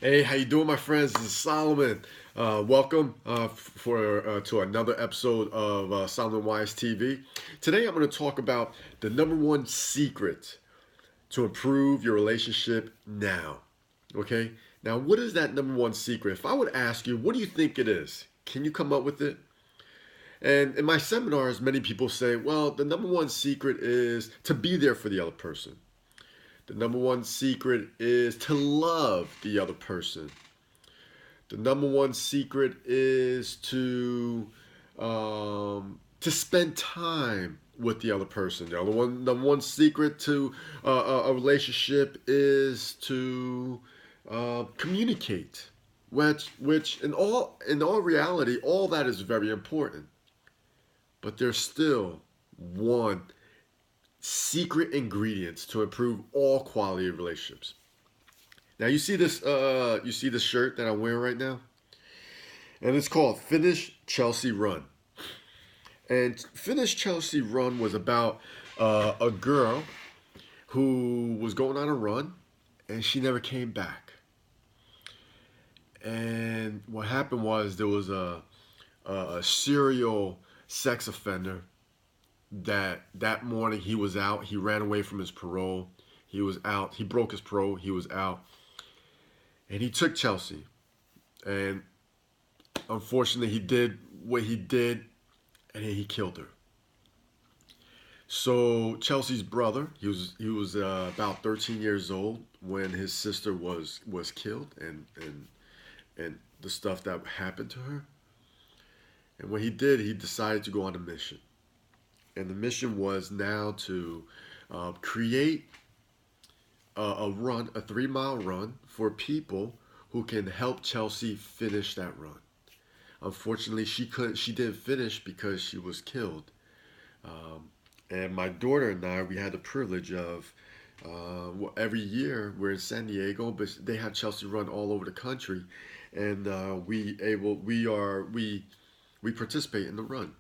Hey, how you doing, my friends? This is Solomon. Welcome to another episode of Solomon Wise TV. Today, I'm going to talk about the number one secret to improve your relationship now. Okay, now what is that number one secret? If I would ask you, what do you think it is? Can you come up with it? And in my seminars, many people say, well, the number one secret is to be there for the other person. The number one secret is to love the other person. The number one secret is to spend time with the other person. Number one secret to a relationship is to communicate, which in all reality, all that is very important. But there's still one secret ingredient to improve all quality of relationships. Now you see this shirt that I'm wearing right now, and it's called Finish Chelsea Run. And Finish Chelsea Run was about a girl who was going on a run, and she never came back. And what happened was there was a serial sex offender that morning he was out. He ran away from his parole. He was out. He broke his parole. He was out. And he took Chelsea. And unfortunately, he did what he did, and he killed her. So Chelsea's brother, he was about 13 years old when his sister was killed, and the stuff that happened to her. And what he did, he decided to go on a mission, and the mission was now to create a 3 mile run for people who can help Chelsea finish that run. Unfortunately, she didn't finish because she was killed. And my daughter and I, we had the privilege of every year we're in San Diego, but they have Chelsea Run all over the country, and we participate in the run.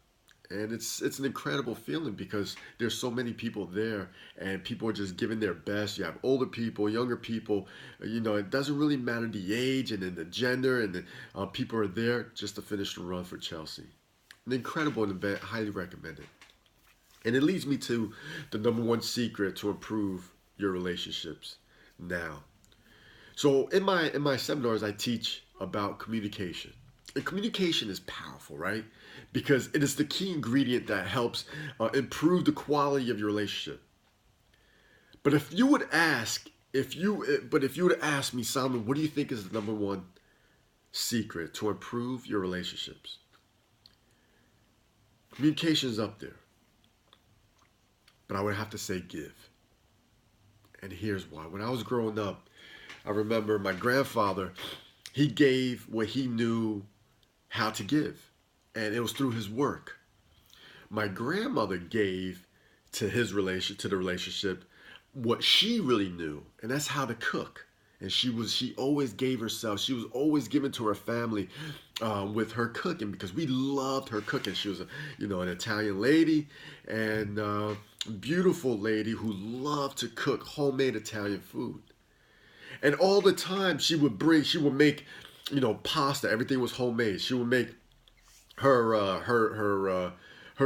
And it's an incredible feeling because there's so many people there, and people are just giving their best. You have older people, younger people. It doesn't really matter the age and then the gender, and people are there just to finish the run for Chelsea. An incredible event, highly recommend it. And it leads me to the number one secret to improve your relationships now. So in my seminars, I teach about communication. And communication is powerful, right? Because it is the key ingredient that helps improve the quality of your relationship. But if you would ask me, Simon, what do you think is the number one secret to improve your relationships? Communication is up there, but I would have to say give. And here's why. When I was growing up, I remember my grandfather, he gave what he knew how to give, and it was through his work. My grandmother gave to the relationship what she really knew, and that's how to cook. And she always gave herself. She was always given to her family with her cooking because we loved her cooking. She was an Italian lady, and beautiful lady who loved to cook homemade Italian food. And all the time she would make, pasta. Everything was homemade. She would make her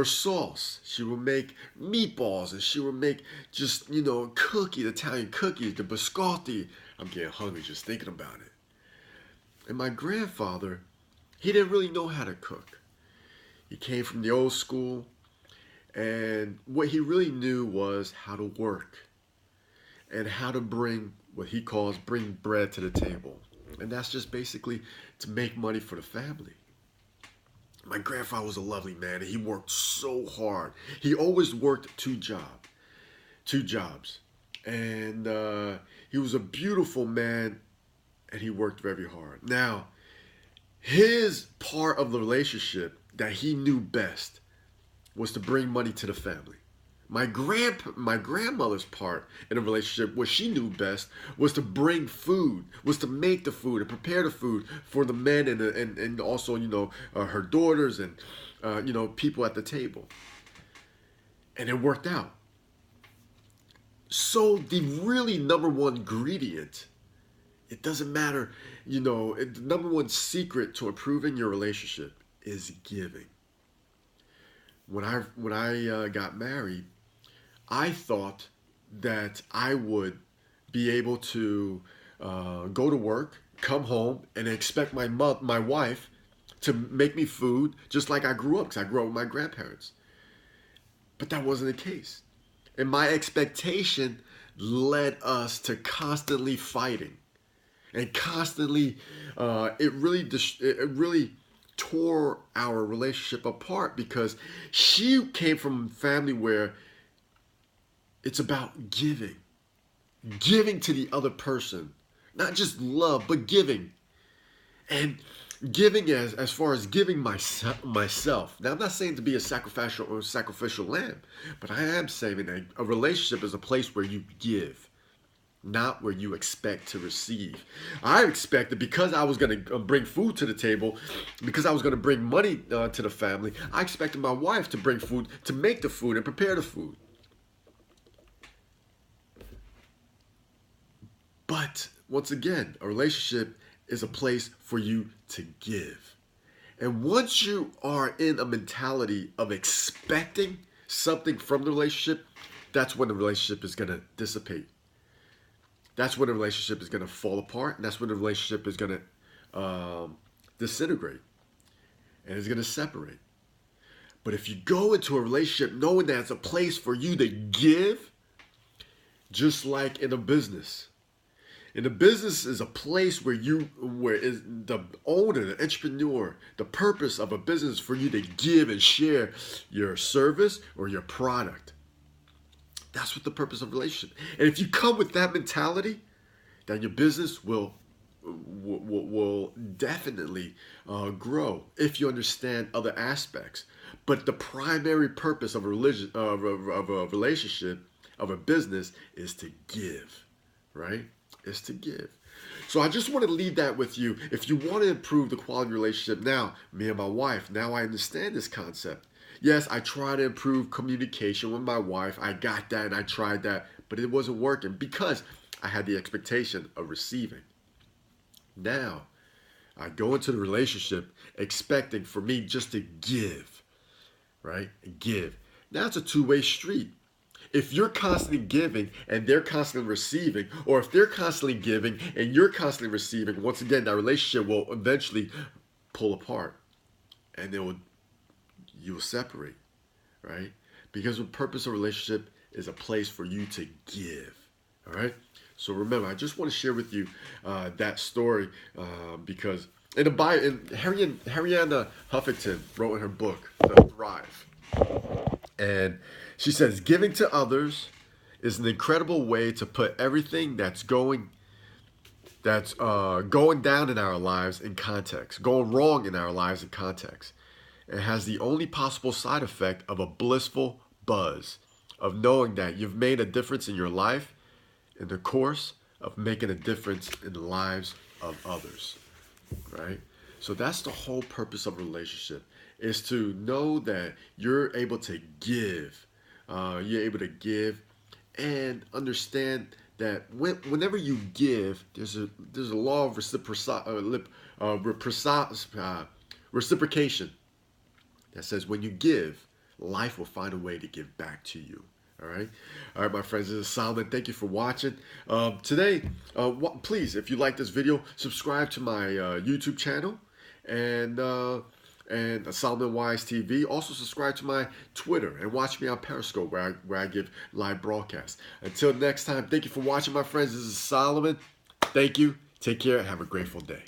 sauce. She would make meatballs, and she would make just cookies, Italian cookies, the biscotti. I'm getting hungry just thinking about it. And my grandfather, he didn't really know how to cook. He came from the old school, and what he really knew was how to work and how to bring what he calls bring bread to the table. And that's just basically to make money for the family. My grandfather was a lovely man, and he worked so hard. He always worked two jobs. And he was a beautiful man, and he worked very hard. Now, his part of the relationship that he knew best was to bring money to the family. My grandmother's part in a relationship, what she knew best, was to bring food, was to make the food and prepare the food for the men and also her daughters and people at the table, and it worked out. So the really number one ingredient It doesn't matter, the number one secret to improving your relationship is giving. When I got married, I thought that I would be able to go to work, come home, and expect my wife to make me food just like I grew up, because I grew up with my grandparents. But that wasn't the case. And my expectation led us to constantly fighting. And constantly, it really tore our relationship apart, because she came from a family where it's about giving to the other person, not just love, but giving. And giving as far as giving myself. Now, I'm not saying to be a sacrificial lamb, but I am saying that a relationship is a place where you give, not where you expect to receive. I expected, because I was going to bring food to the table, because I was going to bring money to the family, I expected my wife to bring food, to make the food and prepare the food. But once again, a relationship is a place for you to give. And once you are in a mentality of expecting something from the relationship, that's when the relationship is going to dissipate. That's when the relationship is going to fall apart, and that's when the relationship is going to disintegrate, and it's going to separate. But if you go into a relationship knowing that it's a place for you to give, just like in a business. And the business is a place where is the owner, the entrepreneur, the purpose of a business is for you to give and share your service or your product. That's what the purpose of a relationship. And if you come with that mentality, then your business will definitely grow if you understand other aspects. But the primary purpose of a relationship, of a business, is to give, right? Is to give. So I just want to leave that with you. If you want to improve the quality of your relationship, now, me and my wife, now I understand this concept. Yes, I try to improve communication with my wife. I got that and I tried that, but it wasn't working because I had the expectation of receiving. Now, I go into the relationship expecting for me just to give, right? Give. Now it's a two-way street. If you're constantly giving and they're constantly receiving, or if they're constantly giving and you're constantly receiving, once again, that relationship will eventually pull apart, and you will separate, right? Because the purpose of a relationship is a place for you to give, all right? So remember, I just want to share with you that story because in the Bible, Harriana Huffington wrote in her book, Thrive. And she says, giving to others is an incredible way to put everything that's going down in our lives in context, going wrong in our lives in context. It has the only possible side effect of a blissful buzz of knowing that you've made a difference in your life in the course of making a difference in the lives of others, right? So that's the whole purpose of a relationship, is to know that you're able to give. You're able to give and understand that whenever you give, there's a law of reciprocation that says when you give, life will find a way to give back to you. All right, my friends. This is Solomon. Thank you for watching today. Please, if you like this video, subscribe to my YouTube channel and Solomon Wise TV. Also subscribe to my Twitter and watch me on Periscope where I give live broadcasts. Until next time, thank you for watching, my friends. This is Solomon. Thank you. Take care and have a grateful day.